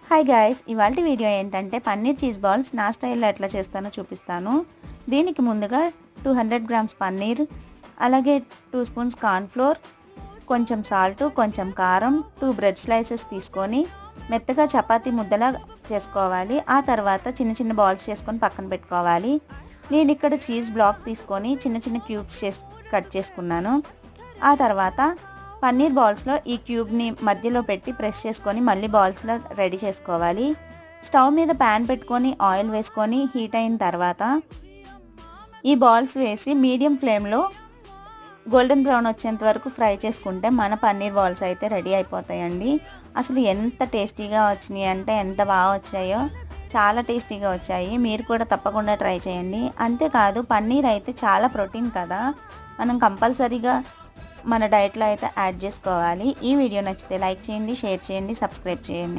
Hi guys, ఇవాల్టి video ఏంటంటే paneer cheese balls నా స్టైల్లో ఎట్లా చేస్తానో చూపిస్తాను. దీనికి ముందుగా 200 గ్రామ్స్ పన్నీర్, అలాగే 2 స్పూన్స్ కార్న్ఫ్లోర్, కొంచెం సాల్ట్, కొంచెం కారం, 2 బ్రెడ్ స్లైసెస్ తీసుకొని మెత్తగా చపాతీ ముద్దలా చేసుకోవాలి. ఆ తర్వాత చిన్న చిన్న బాల్స్ చేసుకొని పక్కన పెట్టుకోవాలి. నేను ఇక్కడ చీజ్ బ్లాక్ తీసుకొని చిన్న చిన్న క్యూబ్స్ కట్ చేసుకున్నాను. ఆ తర్వాత పన్నీర్ బాల్స్లో ఈ క్యూబ్ని మధ్యలో పెట్టి ప్రెస్ చేసుకొని మళ్ళీ బాల్స్లో రెడీ చేసుకోవాలి. స్టవ్ మీద ప్యాన్ పెట్టుకొని ఆయిల్ వేసుకొని హీట్ అయిన తర్వాత ఈ బాల్స్ వేసి మీడియం ఫ్లేమ్లో గోల్డెన్ బ్రౌన్ వచ్చేంత వరకు ఫ్రై చేసుకుంటే మన పన్నీర్ బాల్స్ అయితే రెడీ అయిపోతాయండి. అసలు ఎంత టేస్టీగా వచ్చినాయి అంటే ఎంత బాగా వచ్చాయో, చాలా టేస్టీగా వచ్చాయి. మీరు కూడా తప్పకుండా ట్రై చేయండి. అంతేకాదు పన్నీర్ అయితే చాలా ప్రోటీన్ కదా, మనం కంపల్సరీగా మన డైట్లో అయితే యాడ్ చేసుకోవాలి. ఈ వీడియో నచ్చితే లైక్ చేయండి, షేర్ చేయండి, సబ్స్క్రైబ్ చేయండి.